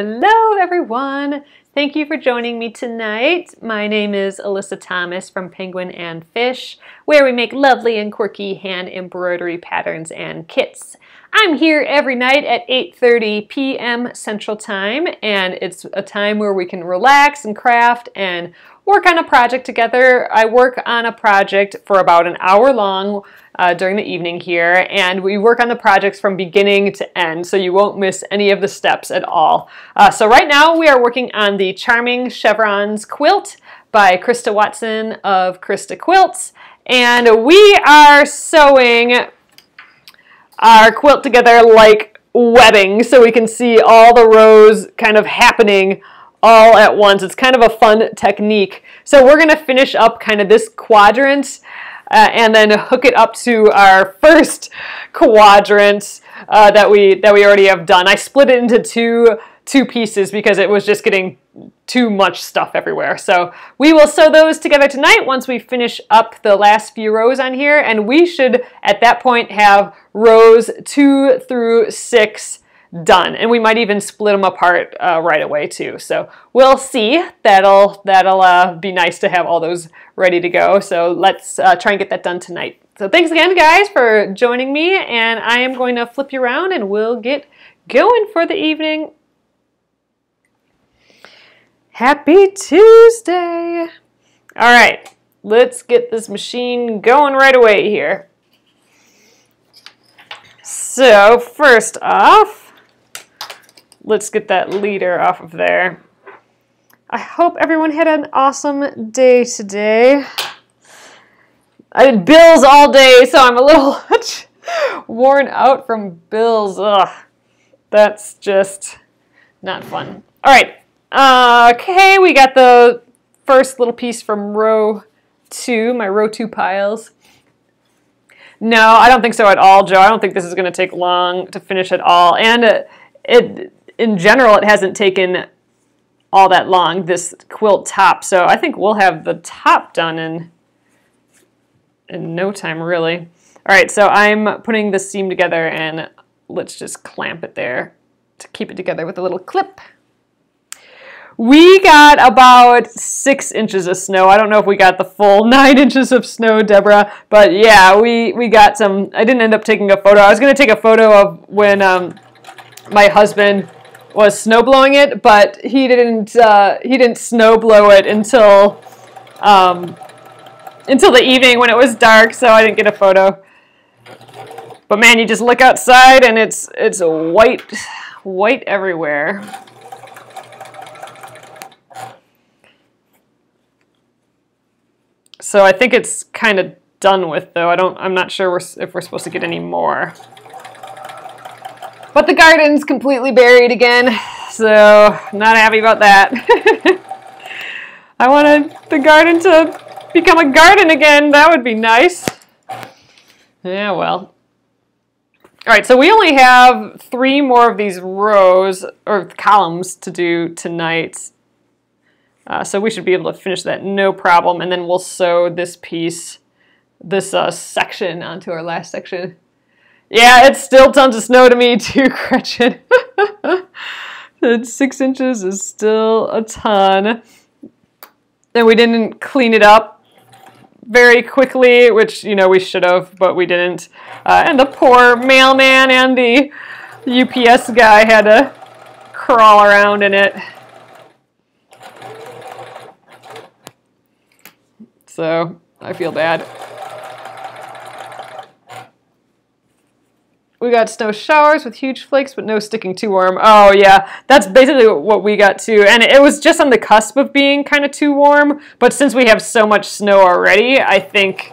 Hello everyone! Thank you for joining me tonight. My name is Alyssa Thomas from Penguin and Fish, where we make lovely and quirky hand embroidery patterns and kits. I'm here every night at 8:30 p.m. Central Time, and it's a time where we can relax and craft and work on a project together. I work on a project for about an hour long during the evening here, and we work on the projects from beginning to end, so you won't miss any of the steps at all. So right now we are working on the Charming Chevrons quilt by Krista Watson of Krista Quilts, and we are sewing our quilt together like webbing, so we can see all the rows kind of happening all at once. It's kind of a fun technique. So we're going to finish up kind of this quadrant and then hook it up to our first quadrant that we already have done. I split it into two pieces because it was just getting too much stuff everywhere. So we will sew those together tonight once we finish up the last few rows on here, and we should at that point have rows 2 through 6 done, and we might even split them apart right away too. So we'll see. That'll be nice to have all those ready to go. So let's try and get that done tonight. So thanks again, guys, for joining me, and I am going to flip you around and we'll get going for the evening. Happy Tuesday! All right, let's get this machine going right away here. So first off, let's get that leader off of there. I hope everyone had an awesome day today. I did bills all day, so I'm a little worn out from bills. Ugh, that's just not fun. All right. Okay, we got the first little piece from row 2, my row 2 piles. No, I don't think so at all, Joe. I don't think this is going to take long to finish at all. And in general, it hasn't taken all that long, this quilt top. So I think we'll have the top done in no time, really. All right, so I'm putting the seam together, and let's just clamp it there to keep it together with a little clip. We got about 6 inches of snow. I don't know if we got the full 9 inches of snow, Deborah, but yeah, we got some. I didn't end up taking a photo. I was going to take a photo of when my husband was snow blowing it, but he didn't snow blow it until the evening when it was dark, so I didn't get a photo. But man, you just look outside and it's white everywhere. So I think it's kind of done with, though. I'm not sure if we're supposed to get any more. But the garden's completely buried again, so not happy about that. I wanted the garden to become a garden again. That would be nice. Yeah, well. All right, so we only have 3 more of these rows or columns to do tonight. So we should be able to finish that no problem, and then we'll sew this piece, this section onto our last section. Yeah, it's still tons of snow to me too, Gretchen. 6 inches is still a ton. And we didn't clean it up very quickly, which, you know, we should have, but we didn't. And the poor mailman and the UPS guy had to crawl around in it. So I feel bad. We got snow showers with huge flakes, but no sticking too warm. Oh yeah, that's basically what we got too. And it was just on the cusp of being kind of too warm, but since we have so much snow already, I think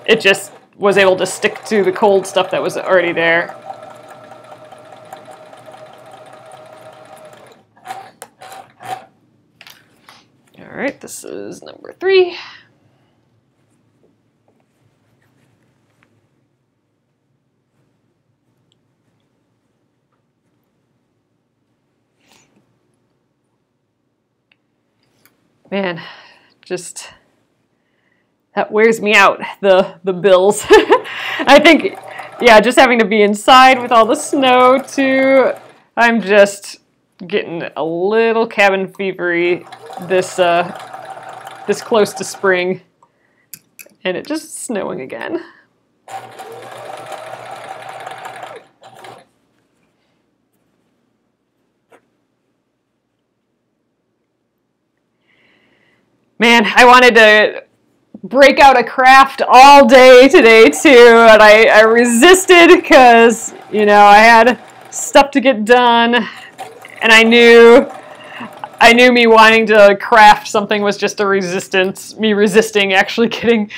it just was able to stick to the cold stuff that was already there. All right, this is number 3. Man, just that wears me out, the bills. I think, yeah, just having to be inside with all the snow too. I'm just getting a little cabin fevery this this close to spring, and it's just snowing again. Man, I wanted to break out a craft all day today too, and I resisted because, you know, I had stuff to get done, and I knew me wanting to craft something was just a resistance, me resisting actually getting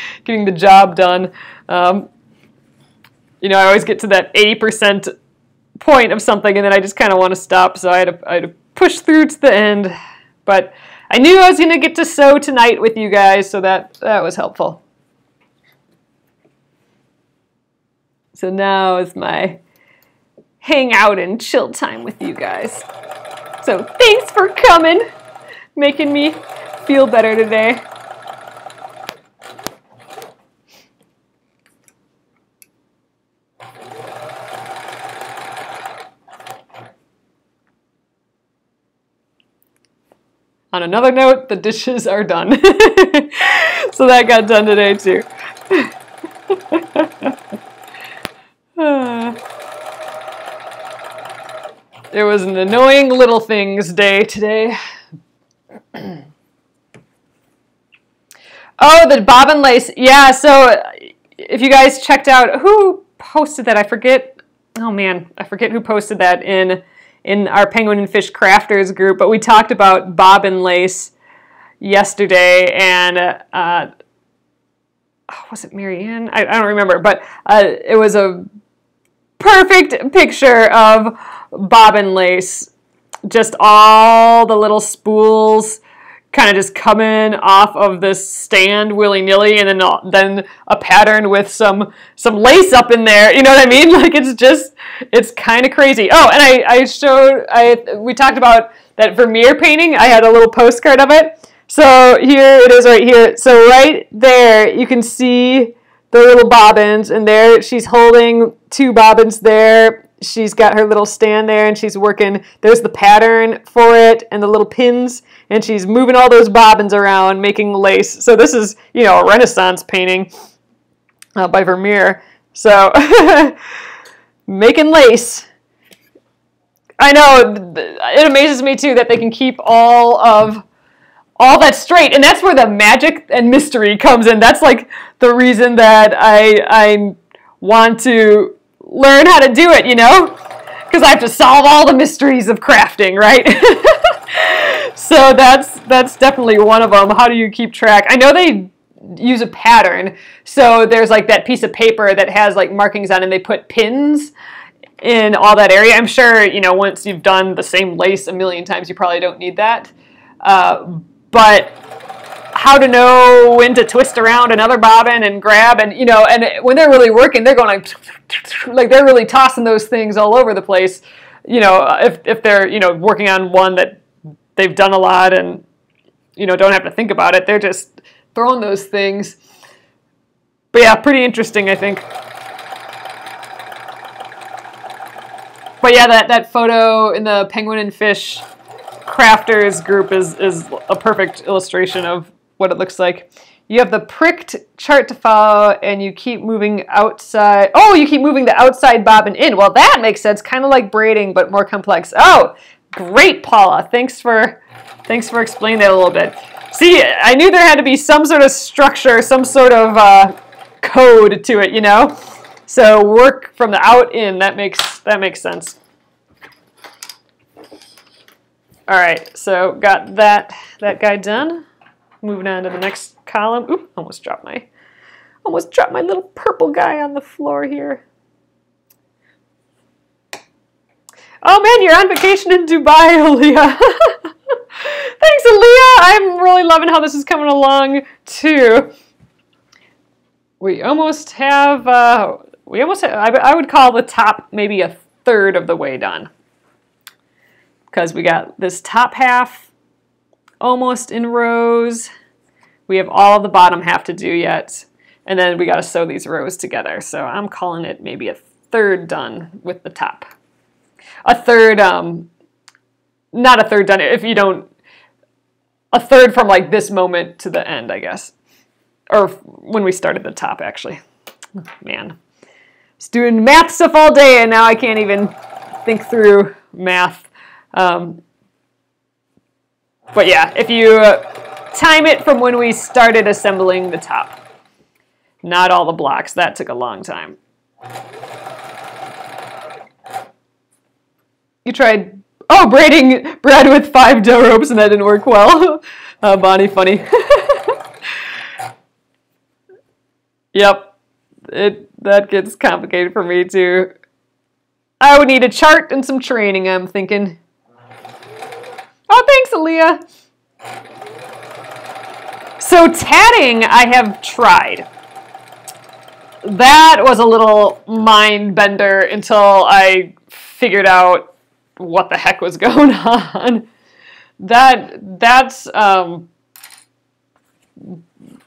the job done. You know, I always get to that 80% point of something, and then I just kind of want to stop, so I had to push through to the end. But I knew I was going to get to sew tonight with you guys, so that was helpful. So now is my hang out and chill time with you guys. So thanks for coming, making me feel better today. On another note, the dishes are done. So that got done today too. It was an annoying little things day today. Oh, the bobbin lace. Yeah, so if you guys checked out, who posted that? I forget. Oh man, I forget who posted that in our Penguin and Fish Crafters group, but we talked about bobbin lace yesterday, and was it Marianne? I don't remember, but it was a perfect picture of bobbin lace. Just all the little spools kind of just coming off of this stand willy-nilly, and then a pattern with some lace up in there. You know what I mean? Like, it's kind of crazy. Oh, and we talked about that Vermeer painting. I had a little postcard of it. So here it is right here. So right there, you can see the little bobbins, and there she's holding two bobbins there. She's got her little stand there, and she's working. There's the pattern for it and the little pins, and she's moving all those bobbins around, making lace. So this is, you know, a Renaissance painting by Vermeer. So making lace. I know, it amazes me too that they can keep all that straight, and that's where the magic and mystery comes in. That's like the reason that I want to learn how to do it, you know, because I have to solve all the mysteries of crafting, right? So that's definitely one of them. How do you keep track? I know they use a pattern, so there's like that piece of paper that has like markings on it, and they put pins in all that area. I'm sure, you know, once you've done the same lace a million times, you probably don't need that. But how to know when to twist around another bobbin and grab, and, you know, and when they're really working, they're going like they're really tossing those things all over the place. You know, if they're, you know, working on one that they've done a lot and, you know, don't have to think about it, they're just throwing those things. But yeah, pretty interesting, I think. But yeah, that photo in the Penguin and Fish Crafters group is a perfect illustration of what it looks like. You have the pricked chart to follow, and you keep moving outside. Oh, you keep moving the outside bobbin in. Well, that makes sense. Kind of like braiding, but more complex. Oh, great, Paula. Thanks for explaining that a little bit. See, I knew there had to be some sort of structure, some sort of code to it, you know. So work from the out in. That makes sense. All right, so got that guy done. Moving on to the next column. Oop, almost dropped my little purple guy on the floor here. Oh man, you're on vacation in Dubai, Aaliyah. Thanks, Aaliyah. I'm really loving how this is coming along too. We almost have, I would call the top maybe a third of the way done. Because we got this top half almost in rows. We have all of the bottom half to do yet. And then we got to sew these rows together. So I'm calling it maybe a third done with the top. A third not a third done if you don't, a third from like this moment to the end, I guess. Or when we started the top, actually. Man. Just doing math stuff all day, and now I can't even think through math. But yeah, if you time it from when we started assembling the top. Not all the blocks. That took a long time. You tried, braiding bread with 5 dough ropes, and that didn't work well. Bonnie, funny. Yep. That gets complicated for me too. I would need a chart and some training, I'm thinking. Oh, thanks, Aaliyah. So tatting I have tried. That was a little mind bender until I figured out what the heck was going on. That's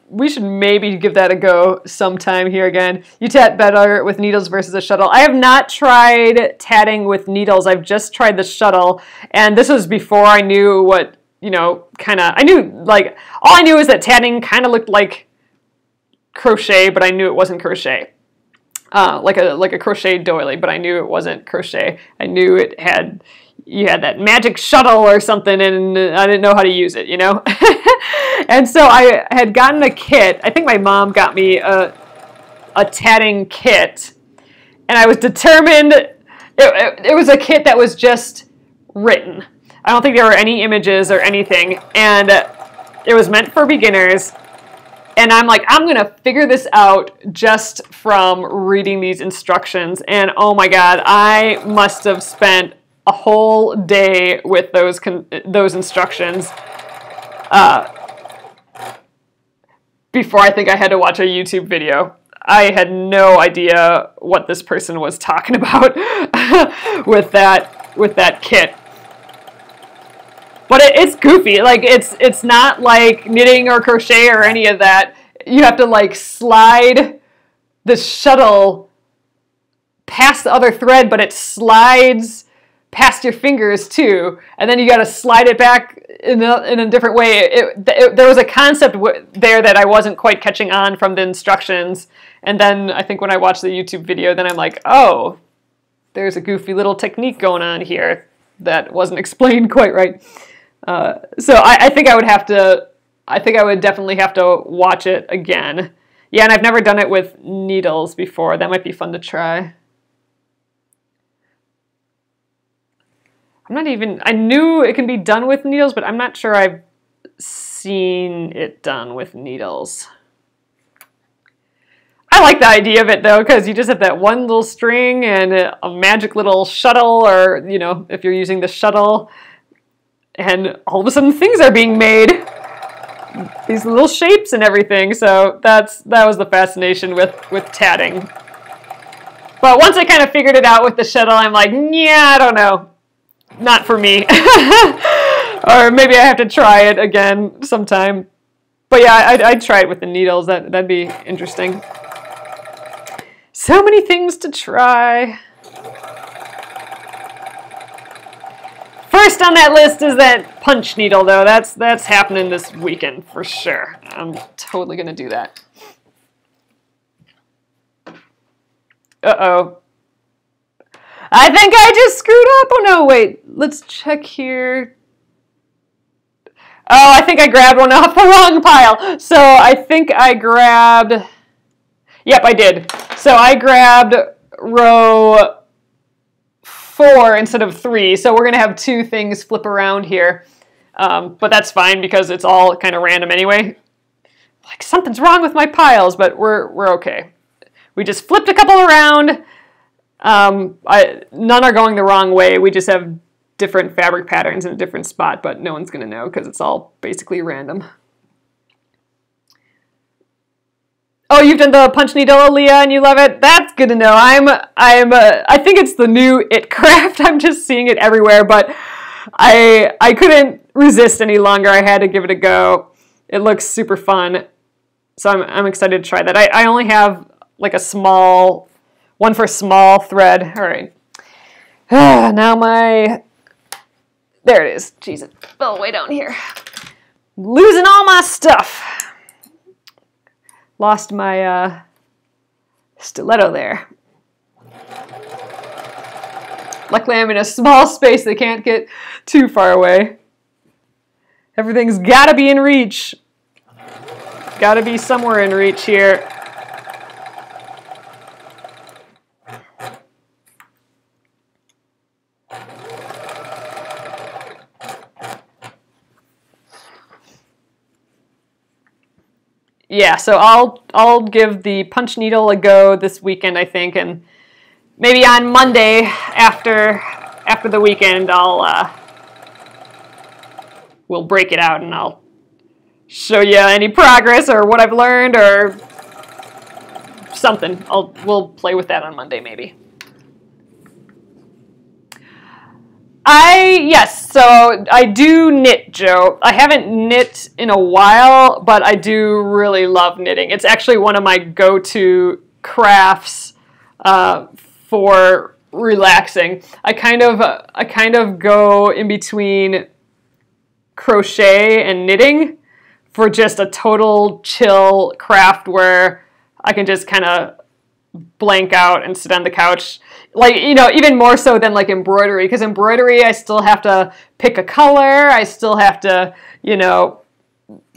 we should maybe give that a go sometime here again. You tat better with needles versus a shuttle. I have not tried tatting with needles. I've just tried the shuttle, and this was before I knew what, I knew, like, all I knew is that tatting kind of looked like crochet, but I knew it wasn't crochet. Like a crochet doily, but I knew it wasn't crochet. I knew you had that magic shuttle or something, and I didn't know how to use it, And so I had gotten a kit. I think my mom got me a tatting kit, and I was determined. It was a kit that was just written. I don't think there were any images or anything, and it was meant for beginners. And I'm like, I'm going to figure this out just from reading these instructions. And oh my God, I must have spent a whole day with those instructions before I think I had to watch a YouTube video. I had no idea what this person was talking about with that kit. But it's goofy. Like it's not like knitting or crochet or any of that. You have to like slide the shuttle past the other thread, but it slides past your fingers too, and then you got to slide it back in a different way. There was a concept there that I wasn't quite catching on from the instructions, and then I think when I watched the YouTube video, then I'm like, oh, there's a goofy little technique going on here that wasn't explained quite right. So I think I would have to. I think I would definitely have to watch it again. Yeah, and I've never done it with needles before. That might be fun to try. I knew it can be done with needles, but I'm not sure I've seen it done with needles. I like the idea of it though, because you just have that one little string and a magic little shuttle, or, if you're using the shuttle, and all of a sudden things are being made. These little shapes and everything. So that was the fascination with tatting. But once I kind of figured it out with the shuttle, I'm like, yeah, I don't know. Not for me. Or maybe I have to try it again sometime. But yeah, I'd try it with the needles. That'd be interesting. So many things to try. First on that list is that punch needle, though. That's happening this weekend for sure. I'm totally gonna do that. Uh-oh. I think I just screwed up. Oh no, wait. Let's check here. Oh, I think I grabbed one off the wrong pile. So I think I grabbed... Yep, I did. So I grabbed row 4 instead of 3. So we're going to have 2 things flip around here. But that's fine because it's all kind of random anyway. Like something's wrong with my piles, but we're okay. We just flipped a couple around. None are going the wrong way. We just have different fabric patterns in a different spot, but no one's going to know because it's all basically random. Oh, you've done the punch needle, Aaliyah, and you love it? That's good to know. I think it's the new it craft. I'm just seeing it everywhere, but I couldn't resist any longer. I had to give it a go. It looks super fun, so I'm excited to try that. I only have like a small one for small thread. All right. Now my There it is. Jeez, it fell way down here. Losing all my stuff. Lost my stiletto there. Luckily, I'm in a small space. They can't get too far away. Everything's got to be in reach. Got to be somewhere in reach here. Yeah, so I'll give the punch needle a go this weekend, I think, and maybe on Monday after the weekend we'll break it out and I'll show you any progress or what I've learned or something. We'll play with that on Monday maybe. Yes, so I do knit, Joe. I haven't knit in a while, but I do really love knitting. It's actually one of my go-to crafts for relaxing. I kind of go in between crochet and knitting for just a total chill craft where I can just kind of blank out and sit on the couch. Like, you know, even more so than like embroidery, because embroidery I still have to pick a color, I still have to, you know,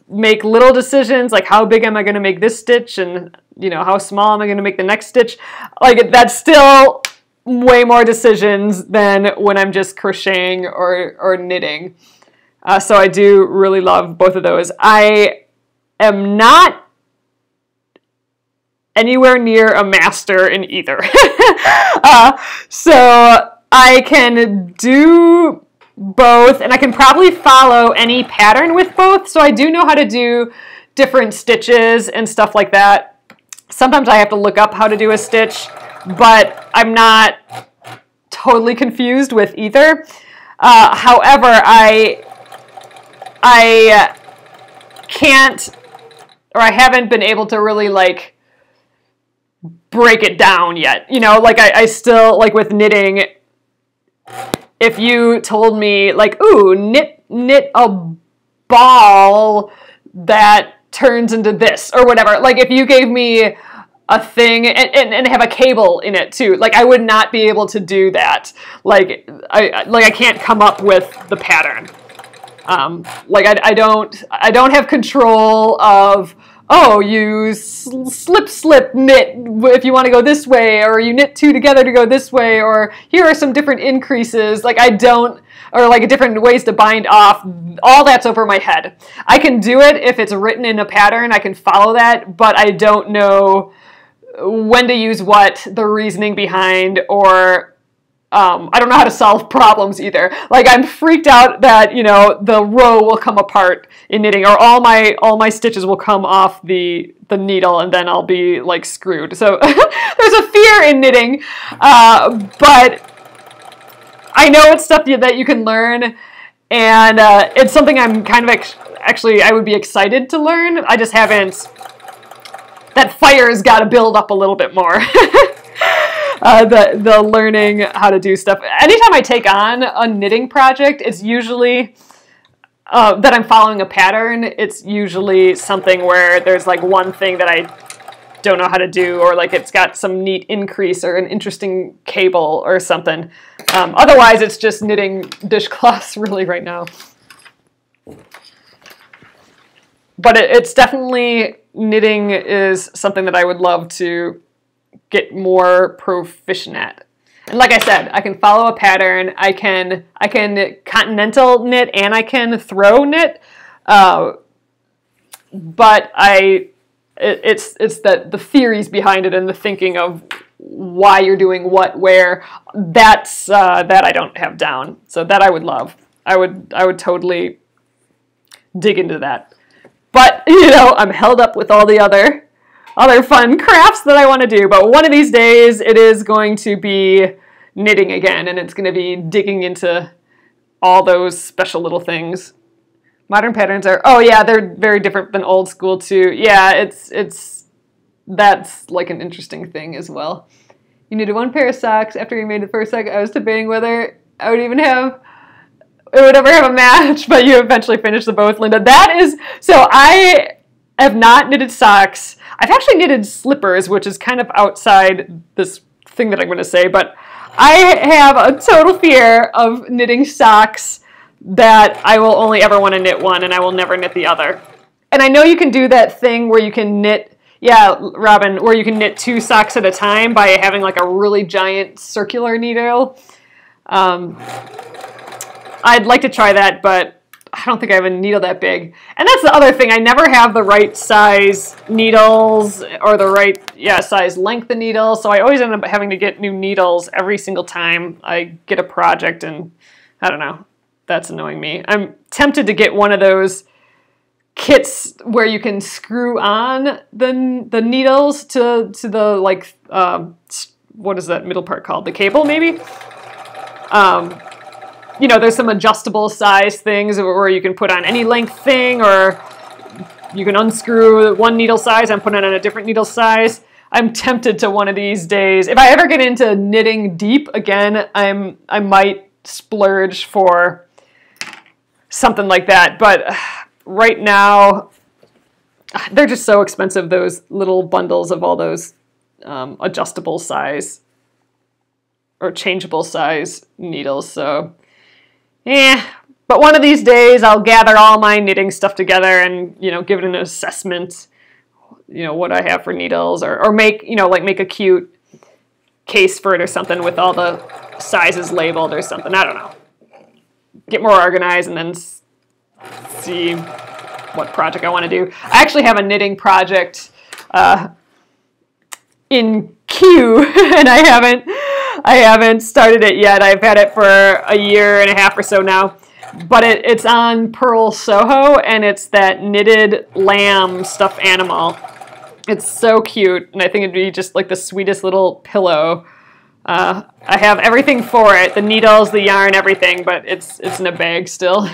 make little decisions like how big am I going to make this stitch and, you know, how small am I going to make the next stitch. Like, that's still way more decisions than when I'm just crocheting or knitting. So I do really love both of those. I am not anywhere near a master in either. So I can do both, and I can probably follow any pattern with both. So I do know how to do different stitches and stuff like that. Sometimes I have to look up how to do a stitch, but I'm not totally confused with either. However, I can't, or I haven't been able to really like break it down yet. You know, like I still, like with knitting, if you told me like, ooh, knit a ball that turns into this or whatever, like if you gave me a thing and have a cable in it too, like I would not be able to do that. Like I can't come up with the pattern. Like I don't have control of, oh, you slip knit if you want to go this way, or you knit two together to go this way, or here are some different increases. Like I don't, or like different ways to bind off. All that's over my head. I can do it if it's written in a pattern. I can follow that, but I don't know when to use what, the reasoning behind, or I don't know how to solve problems either. Like I'm freaked out that, you know, the row will come apart in knitting, or all my stitches will come off the needle, and then I'll be like screwed. So there's a fear in knitting, but I know it's stuff that you can learn, and it's something I'm kind of actually I would be excited to learn. I just haven't. That fire's got to build up a little bit more. The learning how to do stuff. Anytime I take on a knitting project, it's usually that I'm following a pattern. It's usually something where there's like one thing that I don't know how to do, or like it's got some neat increase or an interesting cable or something. Otherwise, it's just knitting dishcloths really right now. But it's definitely, knitting is something that I would love to get more proficient at. And like I said, I can follow a pattern. I can continental knit and I can throw knit. But it's the theories behind it and the thinking of why you're doing what, where. That's that I don't have down. So that I would love. I would totally dig into that. But you know, I'm held up with all the other fun crafts that I want to do. But one of these days, it is going to be knitting again, and it's going to be digging into all those special little things. Modern patterns are, oh yeah, they're very different than old school too. Yeah, that's like an interesting thing as well. You needed one pair of socks. After you made the first sock, I was debating whether I would even have it would ever have a match, but you eventually finished them both, Linda. That is, so I have not knitted socks. I've actually knitted slippers, which is kind of outside this thing that I'm going to say, but I have a total fear of knitting socks that I will only ever want to knit one and I will never knit the other. And I know you can do that thing where you can knit, yeah, Robin, where you can knit 2 socks at a time by having like a really giant circular needle. I'd like to try that, but I don't think I have a needle that big. And that's the other thing. I never have the right size needles or the right size length of needle. So I always end up having to get new needles every single time I get a project. And I don't know. That's annoying me. I'm tempted to get one of those kits where you can screw on the needles to the, like, what is that middle part called? The cable, maybe? You know, there's some adjustable size things where you can put on any length thing, or you can unscrew one needle size and put it on a different needle size. I'm tempted to one of these days. If I ever get into knitting deep again, I might splurge for something like that. But right now, they're just so expensive, those little bundles of all those adjustable size or changeable size needles. So but one of these days I'll gather all my knitting stuff together and, you know, give it an assessment, you know, what I have for needles, or make, you know, like make a cute case for it or something with all the sizes labeled or something. I don't know. Get more organized and then see what project I want to do. I actually have a knitting project in queue and I haven't started it yet. I've had it for a year and a half or so now, but it's on Purl Soho, and it's that knitted lamb stuffed animal. It's so cute, and I think it'd be just like the sweetest little pillow. I have everything for it, the needles, the yarn, everything, but it's in a bag still.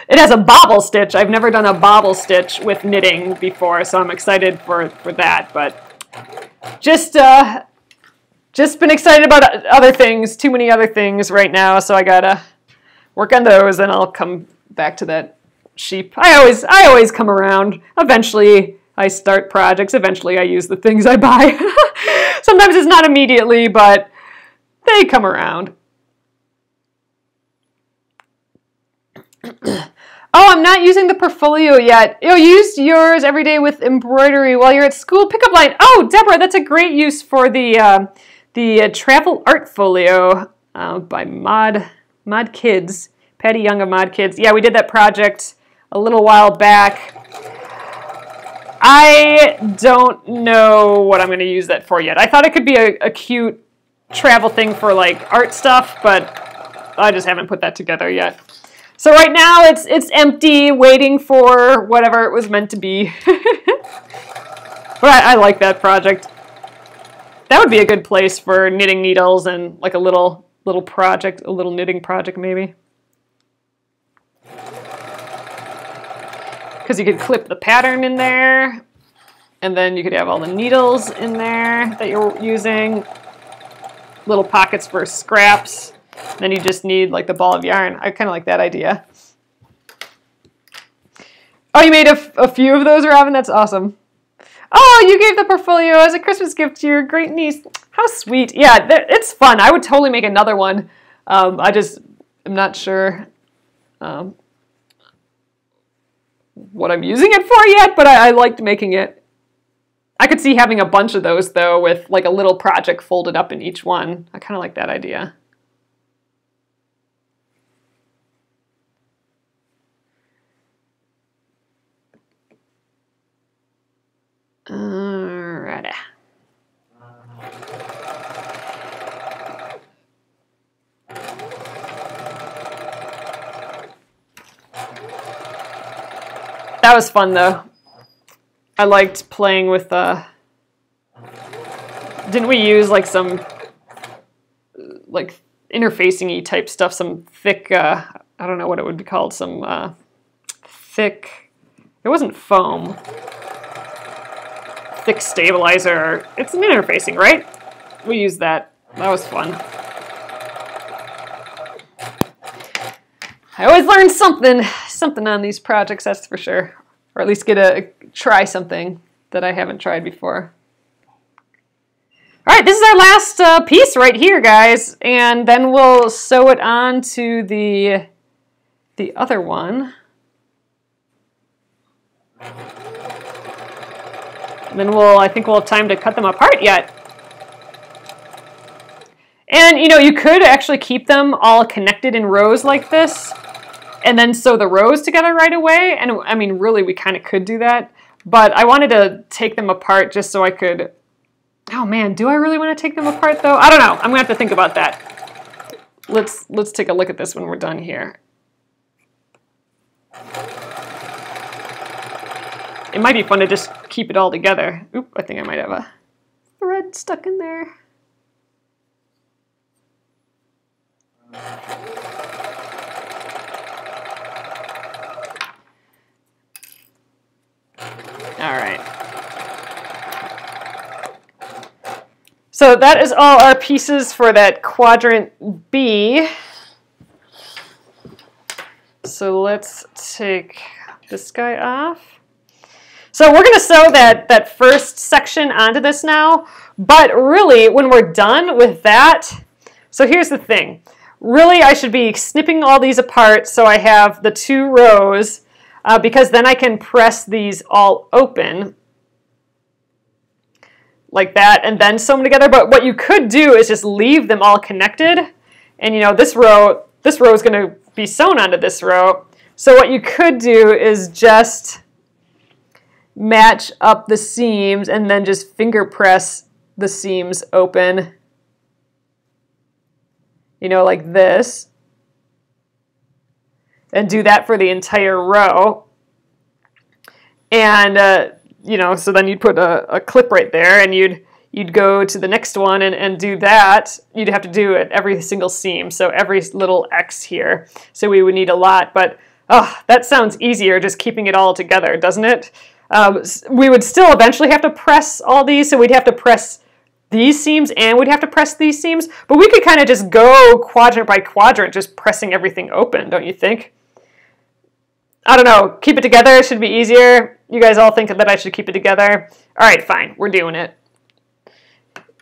It has a bobble stitch. I've never done a bobble stitch with knitting before, so I'm excited for that, but just been excited about other things, too many other things right now, so I gotta work on those, and I'll come back to that sheep. I always come around. Eventually I start projects, eventually I use the things I buy. Sometimes it's not immediately, but they come around. Oh, I'm not using the portfolio yet. You used yours every day with embroidery while you're at school. Pickup line. Oh, Deborah, that's a great use for the travel art folio by Mod Kids. Patty Young of Mod Kids. Yeah, we did that project a little while back. I don't know what I'm going to use that for yet. I thought it could be a cute travel thing for like art stuff, but I just haven't put that together yet. So right now it's empty, waiting for whatever it was meant to be. But I like that project. That would be a good place for knitting needles and like a little project, a little knitting project maybe. Because you could clip the pattern in there, and then you could have all the needles in there that you're using. Little pockets for scraps. Then you just need like the ball of yarn. I kind of like that idea. Oh, you made a few of those, Robin? That's awesome. Oh, you gave the portfolio as a Christmas gift to your great niece. How sweet. Yeah, it's fun. I would totally make another one. I just am not sure what I'm using it for yet, but I liked making it. I could see having a bunch of those, though, with like a little project folded up in each one. I kind of like that idea. Alrighty. That was fun though. I liked playing with didn't we use like some like interfacing-y type stuff, some thick I don't know what it would be called, some thick, it wasn't foam. Thick stabilizer. It's an interfacing, right? We used that. That was fun. I always learn something on these projects, that's for sure. Or at least get to try something that I haven't tried before. All right, this is our last piece right here, guys. And then we'll sew it on to the other one. And then I think we'll have time to cut them apart yet. And, you know, you could actually keep them all connected in rows like this and then sew the rows together right away. And, I mean, really, we kind of could do that. But I wanted to take them apart just so I could... Oh, man, do I really want to take them apart, though? I don't know. I'm going to have to think about that. Let's take a look at this when we're done here. It might be fun to just keep it all together. Oop, I think I might have a thread stuck in there. All right. So that is all our pieces for that quadrant B. So let's take this guy off. So we're going to sew that first section onto this now, but really when we're done with that, so here's the thing. Really I should be snipping all these apart so I have the 2 rows because then I can press these all open like that and then sew them together. But what you could do is just leave them all connected, and you know this row is going to be sewn onto this row. So what you could do is just match up the seams and then just finger press the seams open, you know, like this, and do that for the entire row. And you know, so then you'd put a clip right there, and you'd go to the next one and do that. You'd have to do it every single seam, so every little X here. So we would need a lot, but oh, that sounds easier just keeping it all together, doesn't it? We would still eventually have to press all these, so we'd have to press these seams and we'd have to press these seams, but we could kind of just go quadrant by quadrant, just pressing everything open, don't you think? I don't know, keep it together should be easier. You guys all think that I should keep it together? All right, fine, we're doing it.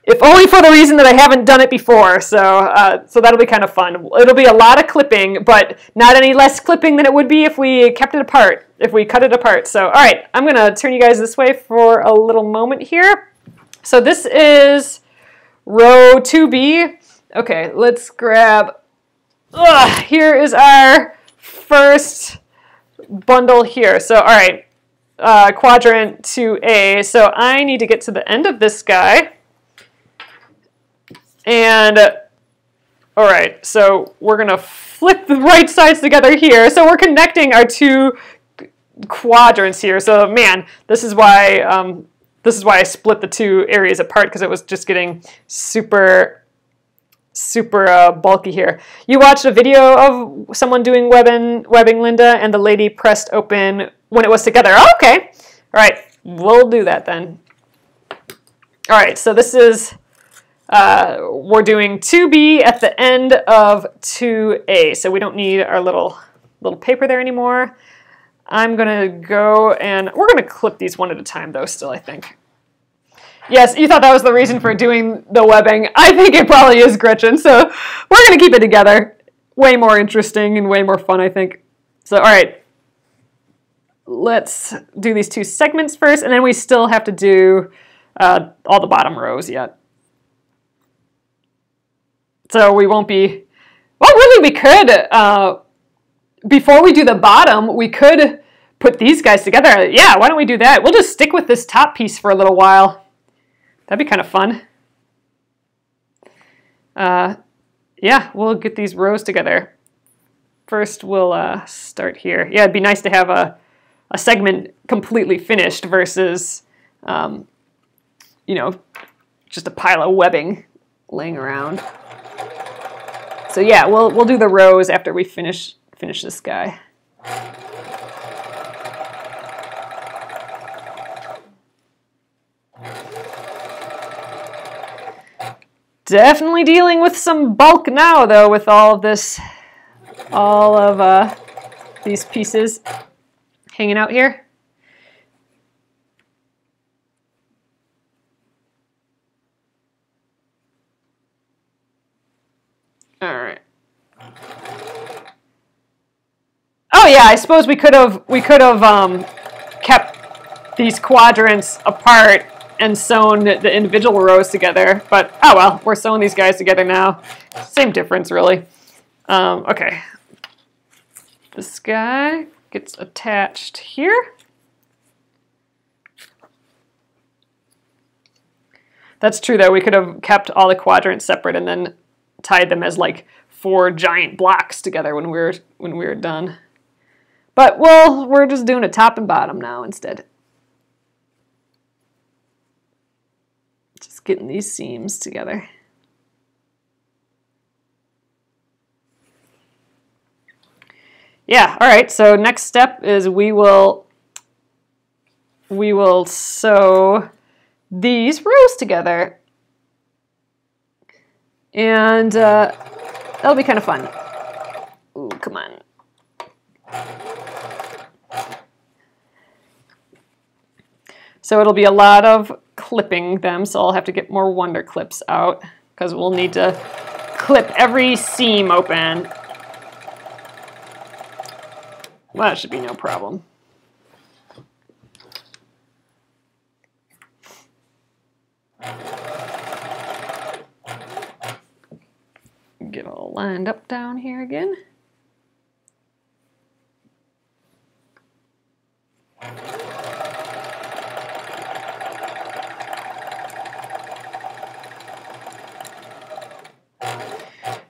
If only for the reason that I haven't done it before, so that'll be kind of fun. It'll be a lot of clipping, but not any less clipping than it would be if we kept it apart, if we cut it apart. So, all right, I'm going to turn you guys this way for a little moment here. So this is row 2B. Okay, let's grab, here is our first bundle here. So, all right, quadrant 2A. So I need to get to the end of this guy. And, all right, so we're going to flip the right sides together here. So we're connecting our 2 quadrants here. So, man, this is why I split the 2 areas apart, because it was just getting super bulky here. You watched a video of someone doing webbing, Linda, and the lady pressed open when it was together. Oh, okay. All right, we'll do that then. All right, so this is... we're doing 2B at the end of 2A, so we don't need our little paper there anymore. I'm going to go and we're going to clip these one at a time, though, still, I think. Yes, you thought that was the reason for doing the webbing. I think it probably is, Gretchen, so we're going to keep it together. Way more interesting and way more fun, I think. So, all right. Let's do these 2 segments first, and then we still have to do all the bottom rows yet. So we won't be, well, really we could, before we do the bottom, we could put these guys together. Yeah, why don't we do that? We'll just stick with this top piece for a little while. That'd be kind of fun. Yeah, we'll get these rows together. First, we'll start here. Yeah, it'd be nice to have a segment completely finished versus, you know, just a pile of webbing laying around. So yeah, we'll do the rows after we finish this guy. Definitely dealing with some bulk now, though, with all of this all of these pieces hanging out here. All right. Oh yeah, I suppose we could have kept these quadrants apart and sewn the individual rows together, but oh well, we're sewing these guys together now. Same difference, really. Okay. This guy gets attached here. That's true, though. We could have kept all the quadrants separate and then tied them as like 4 giant blocks together when we were done. But well, we're just doing a top and bottom now instead. Just getting these seams together. Yeah, all right, so next step is we will sew these rows together. And that'll be kind of fun. Ooh, come on. So it'll be a lot of clipping them, so I'll have to get more Wonder Clips out because we'll need to clip every seam open. Well, that should be no problem. Get all lined up down here again.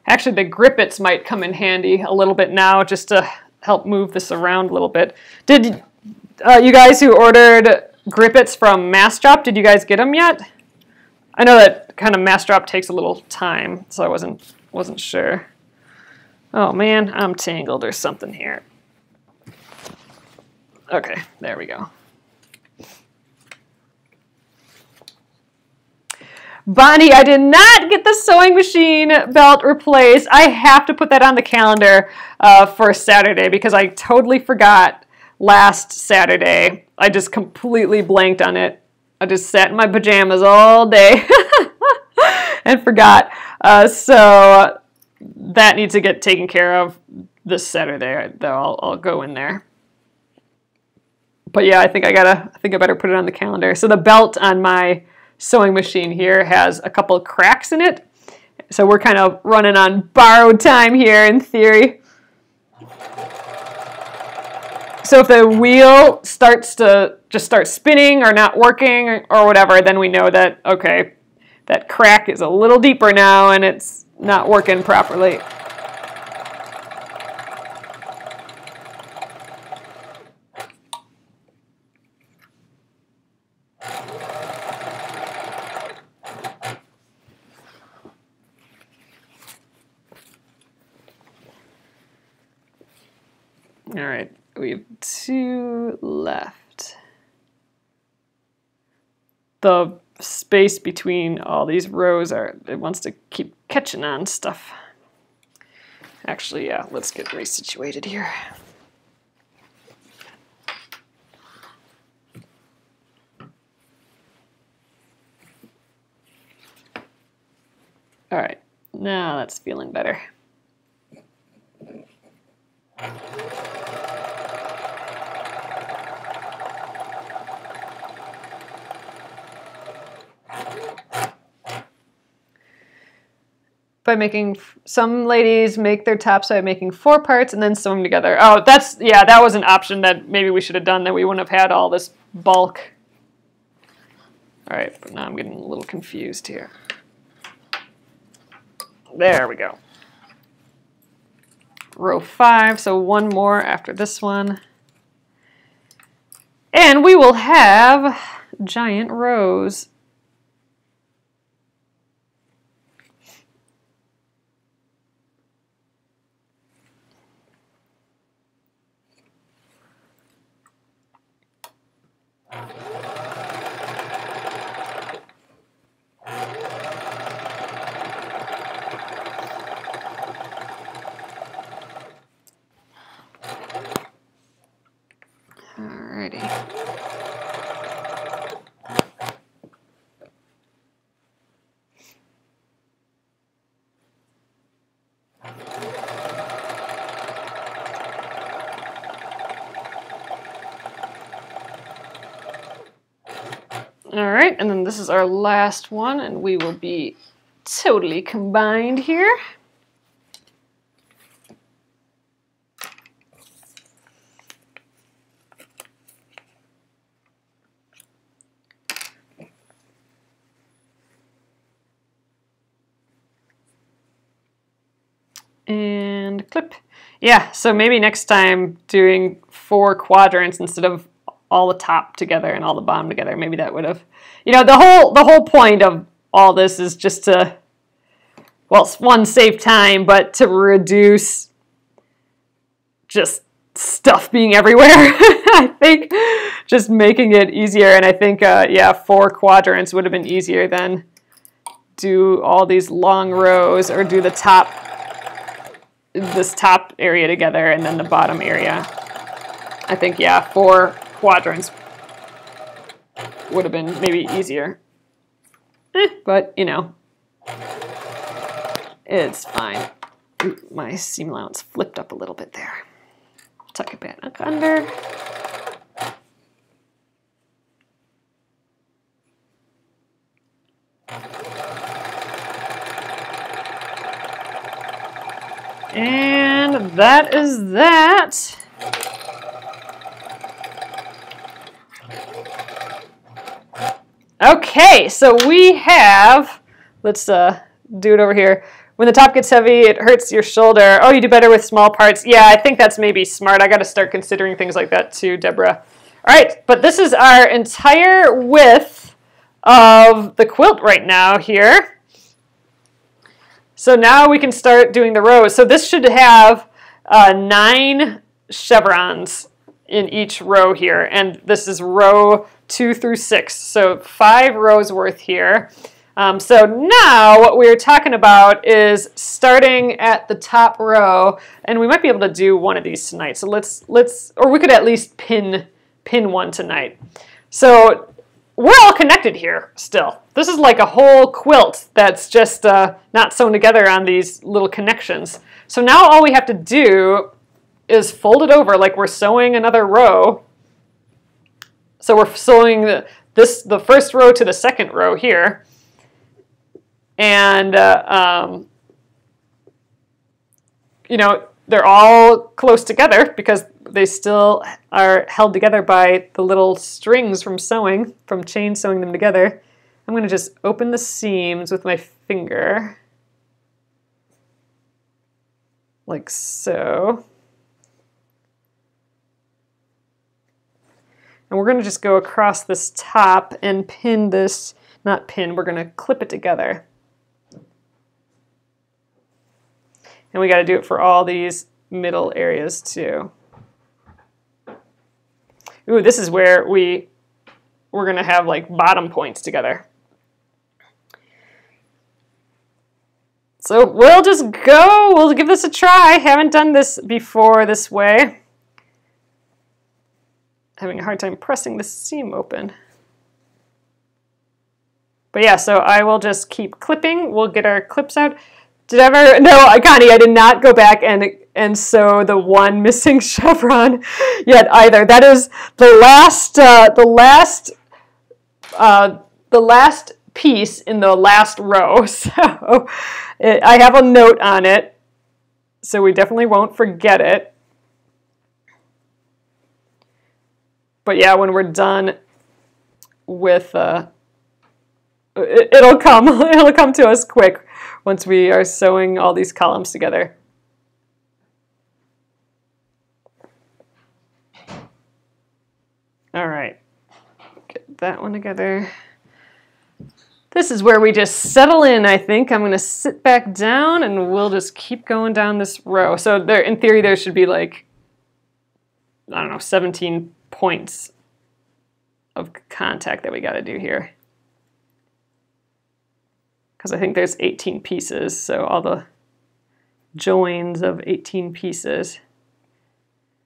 Actually, the grippets might come in handy a little bit now just to help move this around a little bit. Did you guys who ordered grippets from Mass Drop, did you guys get them yet? I know that kind of Mass Drop takes a little time, so I wasn't sure. Oh man, I'm tangled or something here. Okay, there we go. Bonnie, I did not get the sewing machine belt replaced. I have to put that on the calendar for Saturday because I totally forgot last Saturday. I just completely blanked on it. I just sat in my pajamas all day and forgot. So that needs to get taken care of this Saturday. Though I'll go in there. But yeah, I think I better put it on the calendar. So the belt on my sewing machine here has a couple of cracks in it. So we're kind of running on borrowed time here in theory. So if the wheel starts to just start spinning or not working or whatever, then we know that, okay, that crack is a little deeper now and it's not working properly. All right, we have 2 left. The space between all these rows it wants to keep catching on stuff. Actually, yeah, let's get resituated here. All right, now that's feeling better. By making, some ladies make their tops by making 4 parts and then sew them together. Oh, yeah, that was an option that maybe we should have done, that we wouldn't have had all this bulk. All right, but now I'm getting a little confused here. There we go. Row 5, so 1 more after this one. And we will have giant rows. All right, and then this is our last one, and we will be totally combined here. And clip. Yeah, so maybe next time doing 4 quadrants instead of all the top together and all the bottom together. Maybe that would have, you know, the whole point of all this is just to, well, one, save time, but to reduce just stuff being everywhere. I think just making it easier. And I think, yeah, 4 quadrants would have been easier than do all these long rows or do the top, this top area together and then the bottom area. I think, yeah, 4 quadrants would have been maybe easier. But, you know, it's fine. Ooh, my seam allowance flipped up a little bit there. Tuck it back under. And that is that. Okay, so we have, let's do it over here. When the top gets heavy, it hurts your shoulder. Oh, you do better with small parts. Yeah, I think that's maybe smart. I got to start considering things like that too, Deborah. All right, but this is our entire width of the quilt right now here. So now we can start doing the rows. So this should have 9 chevrons in each row here, and this is row 2 through 6, so 5 rows worth here. So now what we're talking about is starting at the top row, and we might be able to do one of these tonight. So let's, or we could at least pin one tonight. So we're all connected here still. This is like a whole quilt that's just not sewn together on these little connections. So now all we have to do is fold it over like we're sewing another row. So we're sewing the first row to the second row here. And, you know, they're all close together because they still are held together by the little strings from sewing, from chain sewing them together. I'm going to just open the seams with my finger, like so. And we're going to just go across this top and pin this, not pin, we're going to clip it together. And we got to do it for all these middle areas too. Ooh, this is where we're going to have like bottom points together. So we'll just go, we'll give this a try. Haven't done this before this way. Having a hard time pressing the seam open. But yeah, so I will just keep clipping. We'll get our clips out. Did I ever? No, Connie, I did not go back and sew the one missing chevron yet either. That is the last piece in the last row. So I have a note on it, so we definitely won't forget it. But yeah, when we're done with, it'll come to us quick once we are sewing all these columns together. All right, get that one together. This is where we just settle in, I think. I'm going to sit back down and we'll just keep going down this row. So there, in theory, there should be like, I don't know, 17 points of contact that we got to do here. Because I think there's 18 pieces, so all the joins of 18 pieces.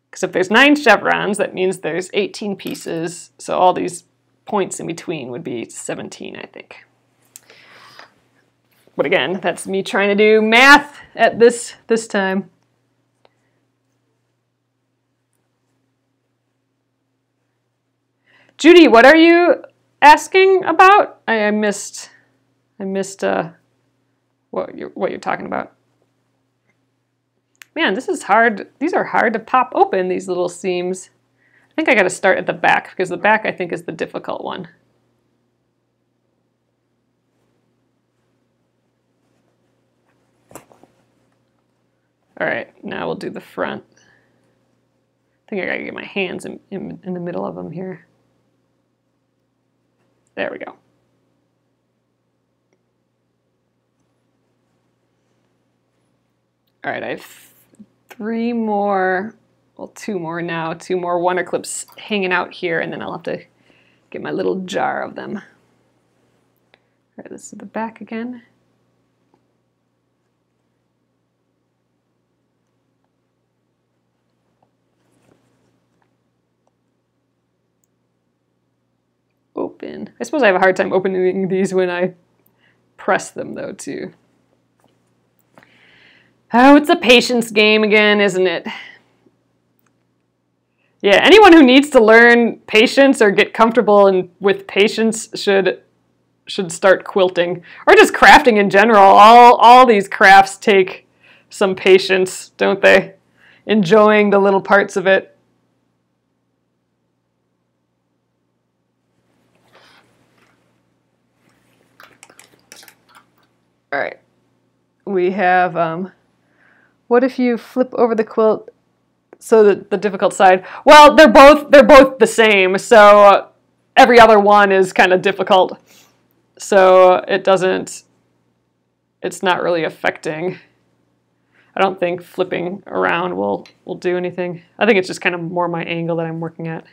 Because if there's 9 chevrons, that means there's 18 pieces, so all these points in between would be 17, I think. But again, that's me trying to do math at this time. Judy, what are you asking about? I missed what you're talking about. Man, this is hard. These are hard to pop open, these little seams. I think I got to start at the back because the back I think is the difficult one. All right, now we'll do the front. I think I gotta get my hands in the middle of them here. There we go. All right, I have 3 more, well, 2 more now, 2 more wonder clips hanging out here, and then I'll have to get my little jar of them. All right, this is the back again. Open. I suppose I have a hard time opening these when I press them though too. Oh, it's a patience game again, isn't it? Yeah, anyone who needs to learn patience or get comfortable with patience should start quilting or just crafting in general. All these crafts take some patience, don't they? Enjoying the little parts of it. All right, we have, what if you flip over the quilt so that the difficult side? Well, they're both the same, so every other one is kind of difficult. So it's not really affecting. I don't think flipping around will do anything. I think it's just kind of more my angle that I'm working at.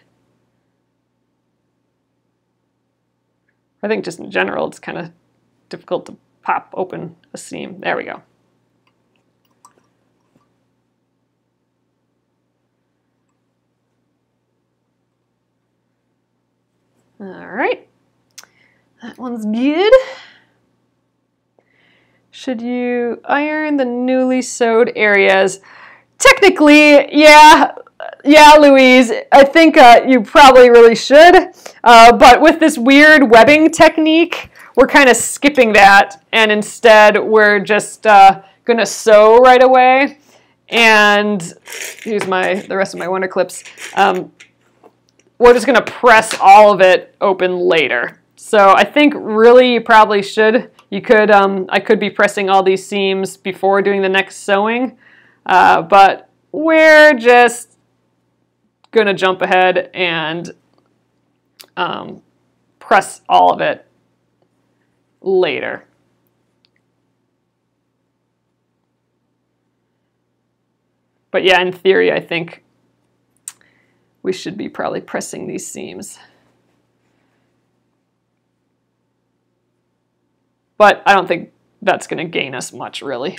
I think just in general, it's kind of difficult to pop open a seam. There we go. All right, that one's good. Should you iron the newly sewed areas? Technically, yeah, Louise, I think you probably really should. But with this weird webbing technique, we're kind of skipping that, and instead we're just gonna sew right away and use the rest of my wonder clips. We're just gonna press all of it open later. So I think really you probably should. You could, I could be pressing all these seams before doing the next sewing, but we're just gonna jump ahead and press all of it later. But yeah, in theory, I think we should be probably pressing these seams. But I don't think that's going to gain us much, really.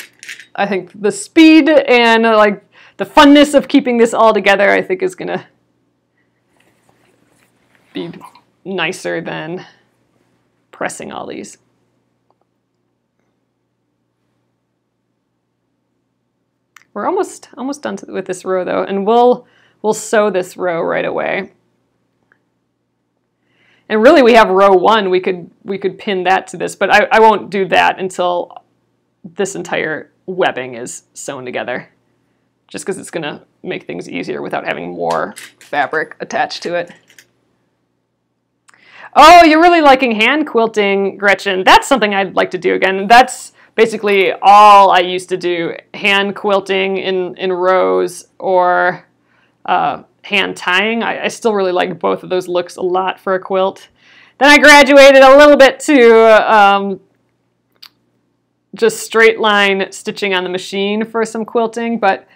I think the speed and like the funness of keeping this all together, I think is going to be nicer than pressing all these. We're almost done with this row though, and we'll sew this row right away. And really we have row 1, we could pin that to this, but I won't do that until this entire webbing is sewn together, just because it's gonna make things easier without having more fabric attached to it. Oh, you're really liking hand quilting, Gretchen. That's something I'd like to do again. That's basically all I used to do, hand quilting in rows or hand tying. I still really like both of those looks a lot for a quilt. Then I graduated a little bit to just straight line stitching on the machine for some quilting, but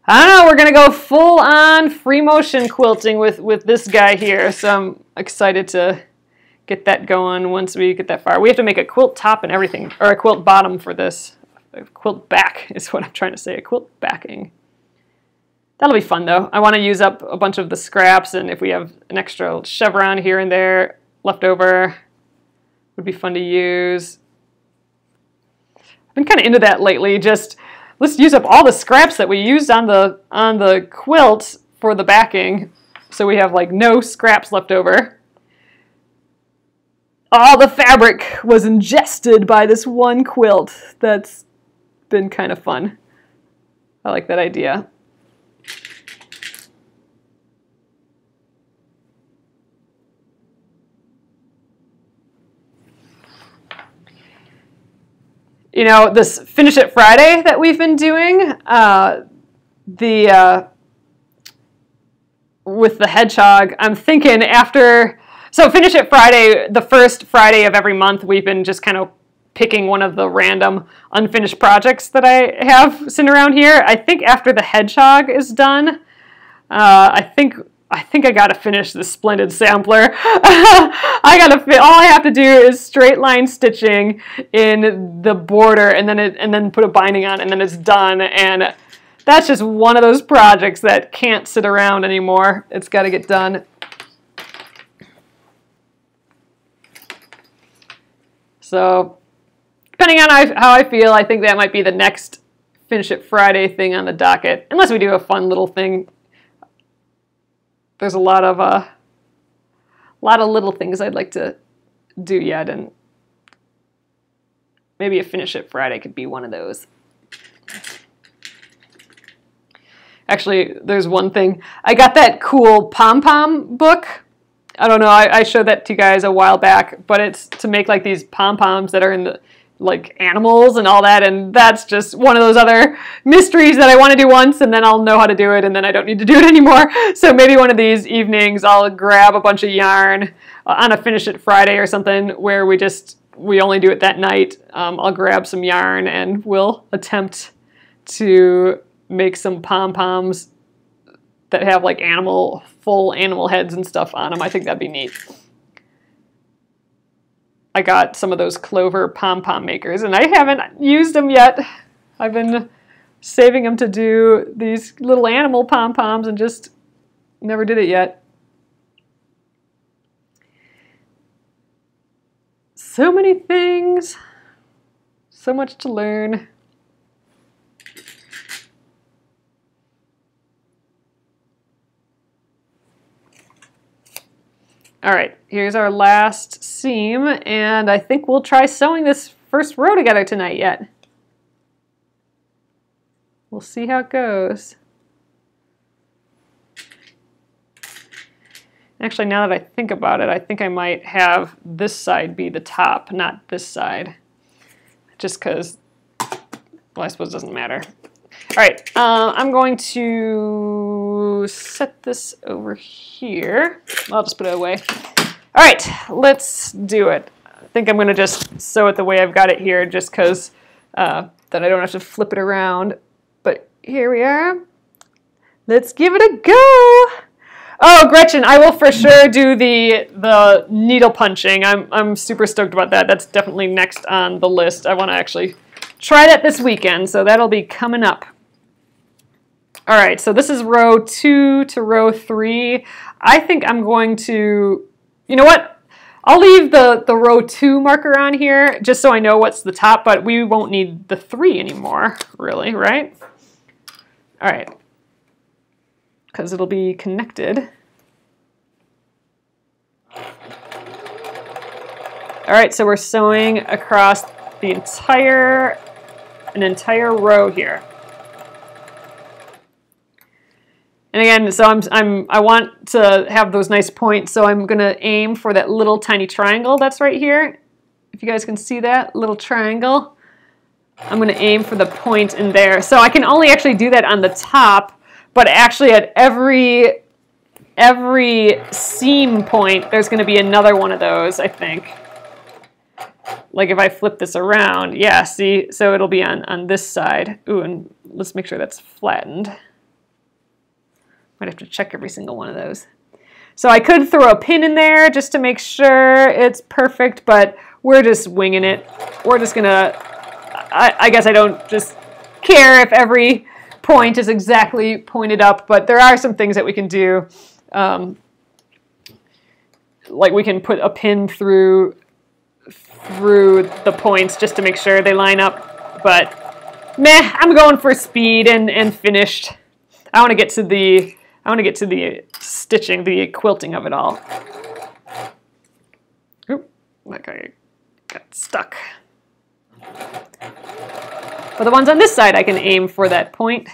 I don't know, we're gonna go full on free motion quilting with this guy here, so I'm excited to get that going once we get that far. We have to make a quilt top and everything, or a quilt bottom for this. A quilt back is what I'm trying to say, a quilt backing. That'll be fun though. I want to use up a bunch of the scraps, and if we have an extra chevron here and there left over, would be fun to use. I've been kind of into that lately, just let's use up all the scraps that we used on the quilt for the backing, so we have like no scraps left over. all the fabric was ingested by this one quilt. That's been kind of fun. I like that idea. You know, this Finish It Friday that we've been doing, with the hedgehog, I'm thinking after, so Finish It Friday, the first Friday of every month, we've been just kind of picking one of the random unfinished projects that I have sitting around here. I think after the hedgehog is done, I think I gotta finish this splendid sampler. All I have to do is straight line stitching in the border and then put a binding on, and then it's done. And that's just one of those projects that can't sit around anymore. It's got to get done. So depending on how I feel, I think that might be the next Finish It Friday thing on the docket, unless we do a fun little thing. There's a lot of little things I'd like to do yet, and maybe a Finish It Friday could be one of those. Actually, there's one thing. I got that cool pom-pom book. I don't know, I showed that to you guys a while back, but it's to make like these pom-poms that are in the like animals and all that, and that's just one of those other mysteries that I want to do once, and then I'll know how to do it, and then I don't need to do it anymore. So maybe one of these evenings I'll grab a bunch of yarn on a Finish It Friday or something where we only do it that night. I'll grab some yarn and we'll attempt to make some pom-poms that have like full animal heads and stuff on them. I think that'd be neat. I got some of those Clover pom-pom makers, and I haven't used them yet. I've been saving them to do these little animal pom-poms and just never did it yet. So many things, so much to learn. All right, here's our last seam, and I think we'll try sewing this first row together tonight yet. We'll see how it goes. Actually, now that I think about it, I think I might have this side be the top, not this side. Just because, well, I suppose it doesn't matter. All right, I'm going to set this over here. I'll just put it away. All right, let's do it. I think I'm going to just sew it the way I've got it here, just because then I don't have to flip it around. But here we are. Let's give it a go. Oh, Gretchen, I will for sure do the needle punching. I'm super stoked about that. That's definitely next on the list. I want to actually try that this weekend, so that'll be coming up. All right, so this is row 2 to row 3. I think I'm going to, you know what? I'll leave the row 2 marker on here just so I know what's the top, but we won't need the 3 anymore, really, right? All right, because it'll be connected. All right, so we're sewing across the an entire row here. And again, so I want to have those nice points, so I'm gonna aim for that little tiny triangle that's right here. If you guys can see that little triangle, I'm gonna aim for the point in there. So I can only actually do that on the top, but actually at every seam point, there's gonna be another one of those, I think. Like if I flip this around, yeah, see, so it'll be on this side. Ooh, and let's make sure that's flattened. Might have to check every single one of those. So I could throw a pin in there just to make sure it's perfect, but we're just winging it. We're just gonna, I guess I don't just care if every point is exactly pointed up, but there are some things that we can do. Like we can put a pin through the points just to make sure they line up, but meh, I'm going for speed and finished. I want to get to the stitching, the quilting of it all. Oop. like I got stuck. For the ones on this side, I can aim for that point.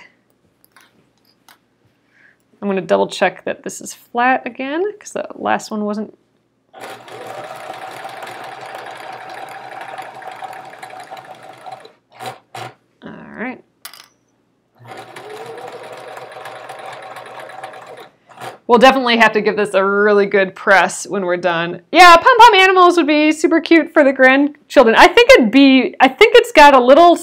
I'm going to double check that this is flat again, because the last one wasn't. All right. We'll definitely have to give this a really good press when we're done. Yeah, pom-pom animals would be super cute for the grandchildren. I think it's got a little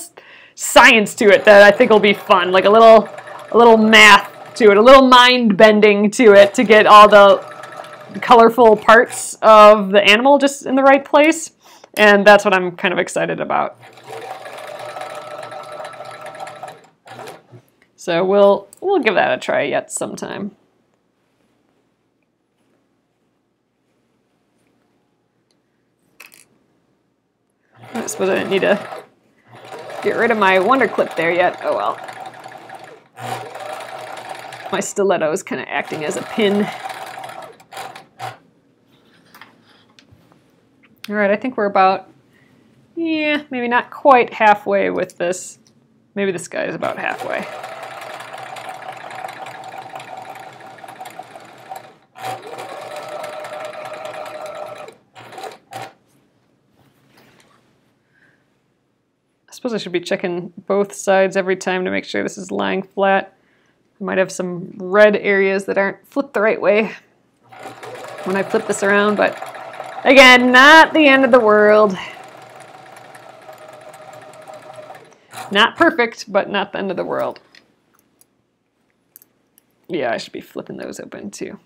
science to it that I think will be fun, like a little math to it, a little mind bending to it to get all the colorful parts of the animal just in the right place. And that's what I'm kind of excited about. So we'll give that a try yet sometime. I suppose I didn't need to get rid of my wonder clip there yet. Oh well. My stiletto is kind of acting as a pin. All right, I think we're about, yeah, maybe not quite halfway with this. Maybe this guy is about halfway. I suppose I should be checking both sides every time to make sure this is lying flat. I might have some red areas that aren't flipped the right way when I flip this around, but again, not the end of the world. Not perfect, but not the end of the world. Yeah, I should be flipping those open too.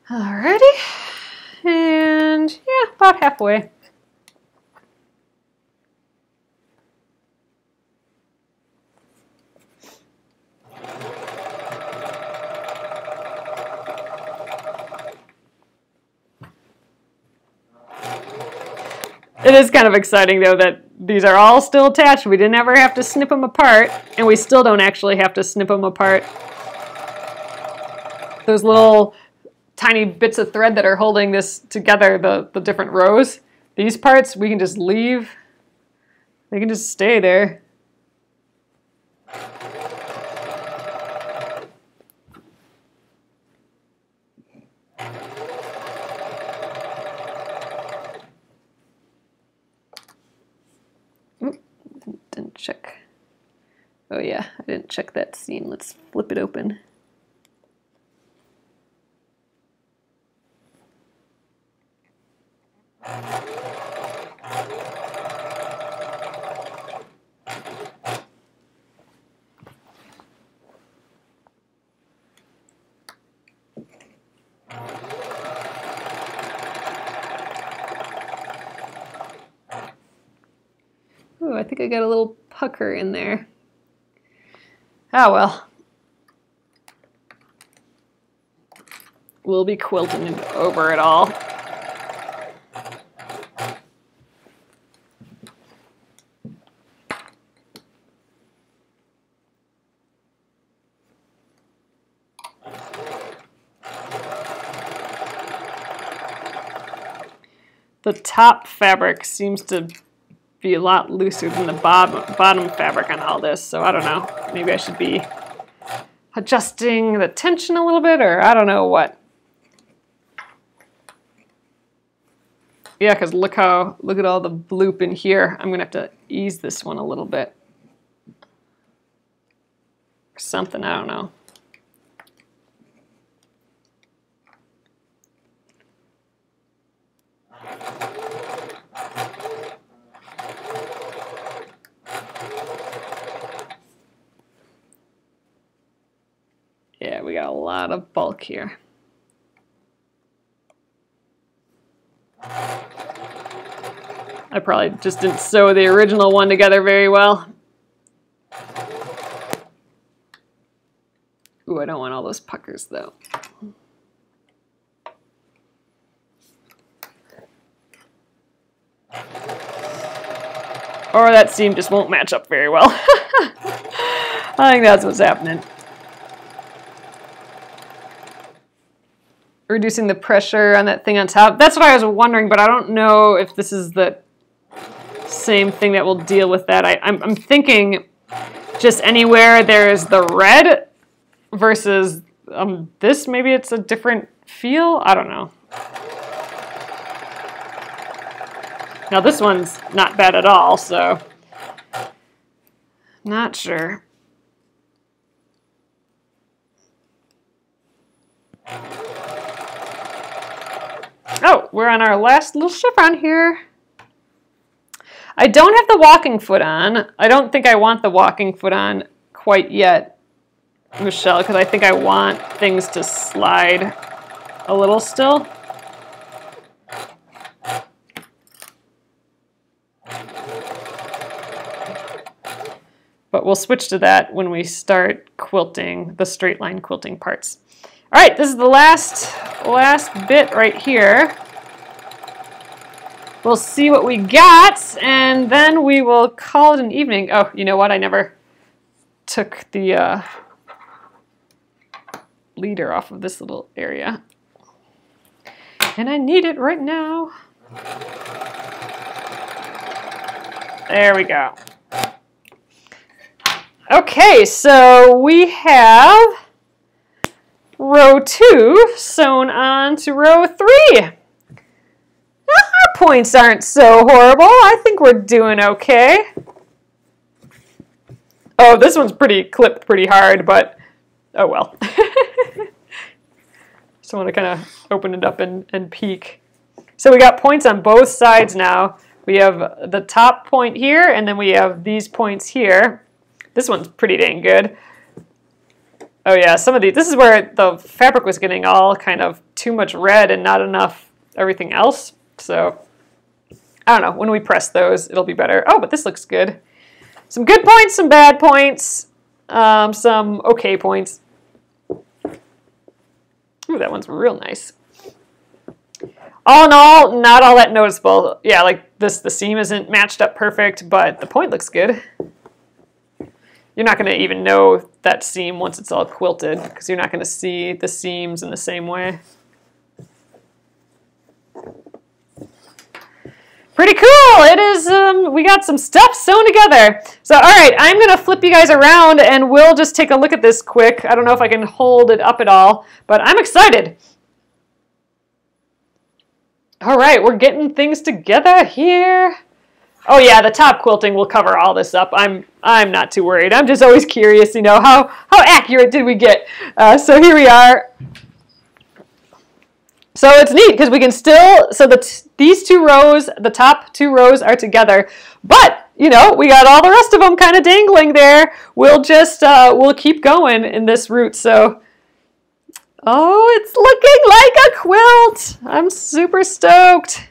Alrighty, and yeah, about halfway. It is kind of exciting though that these are all still attached. We didn't ever have to snip them apart, and we still don't actually have to snip them apart. Those little tiny bits of thread that are holding this together, the different rows, these parts we can just leave. They can just stay there. Oop, didn't check. Oh yeah, I didn't check that seam. Let's flip it open. Oh, I think I got a little pucker in there. Ah, well. We'll be quilting over it all. The top fabric seems to be a lot looser than the bottom fabric on all this, so I don't know. Maybe I should be adjusting the tension a little bit, or I don't know what. Yeah, because look at all the bloop in here. I'm gonna have to ease this one a little bit. Or something, I don't know. Yeah, we got a lot of bulk here. I probably just didn't sew the original one together very well. Ooh, I don't want all those puckers though. Or that seam just won't match up very well. I think that's what's happening. Reducing the pressure on that thing on top. That's what I was wondering, but I don't know if this is the same thing that will deal with that. I'm thinking just anywhere there's the red versus this, maybe it's a different feel. I don't know. Now this one's not bad at all, so not sure. Oh, we're on our last little chevron here. I don't have the walking foot on. I don't think I want the walking foot on quite yet, Michelle, because I think I want things to slide a little still. But we'll switch to that when we start quilting the straight line quilting parts. All right, this is the last bit right here. We'll see what we got, and then we will call it an evening. Oh, you know what? I never took the leader off of this little area. And I need it right now. There we go. Okay, so we have row 2 sewn on to row 3. Our points aren't so horrible. I think we're doing okay. Oh, this one's clipped pretty hard, but oh well. So I want to kind of open it up and peek. So we got points on both sides now. We have the top point here, and then we have these points here. This one's pretty dang good. Oh yeah, some of these, this is where the fabric was getting all kind of too much red and not enough everything else. So, I don't know, when we press those, it'll be better. Oh, but this looks good. Some good points, some bad points, some okay points. Ooh, that one's real nice. All in all, not all that noticeable. Yeah, like this, the seam isn't matched up perfect, but the point looks good. You're not going to even know that seam once it's all quilted because you're not going to see the seams in the same way. Pretty cool. It is, we got some stuff sewn together. So, all right, I'm going to flip you guys around and we'll just take a look at this quick. I don't know if I can hold it up at all, but I'm excited. All right, we're getting things together here. Oh yeah, the top quilting will cover all this up. I'm not too worried. I'm just always curious, you know, how accurate did we get? So here we are. So it's neat because we can still, so these 2 rows, the top 2 rows are together, but you know, we got all the rest of them kind of dangling there. We'll just, we'll keep going in this route. So, oh, it's looking like a quilt. I'm super stoked.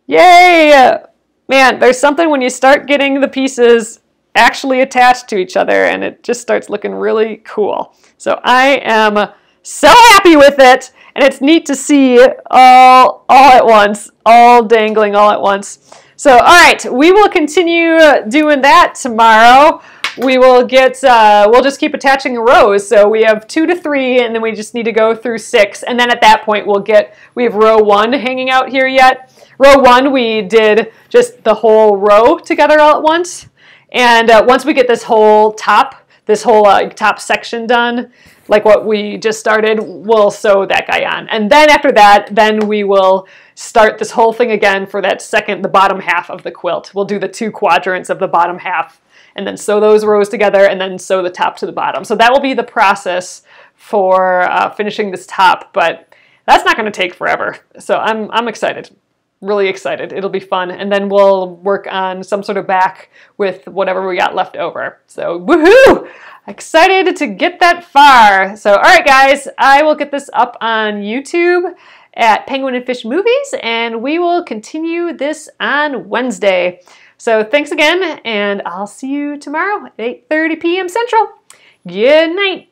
Yay. Man, there's something when you start getting the pieces actually attached to each other and it just starts looking really cool. So I am so happy with it, and it's neat to see all at once, all dangling all at once. So, all right, we will continue doing that tomorrow. We will get, we'll just keep attaching rows. So we have 2 to 3, and then we just need to go through 6. And then at that point, we have row 1 hanging out here yet. Row 1, we did just the whole row together all at once. And once we get this whole top section done, like what we just started, we'll sew that guy on. And then after that, then we will start this whole thing again for that the bottom half of the quilt. We'll do the 2 quadrants of the bottom half and then sew those rows together and then sew the top to the bottom. So that will be the process for finishing this top, but that's not going to take forever. So I'm excited. Really excited. It'll be fun. And then we'll work on some sort of back with whatever we got left over. So woohoo! Excited to get that far. So all right guys, I will get this up on YouTube at Penguin and Fish Movies, and we will continue this on Wednesday. So thanks again, and I'll see you tomorrow at 8:30 p.m. Central. Good night.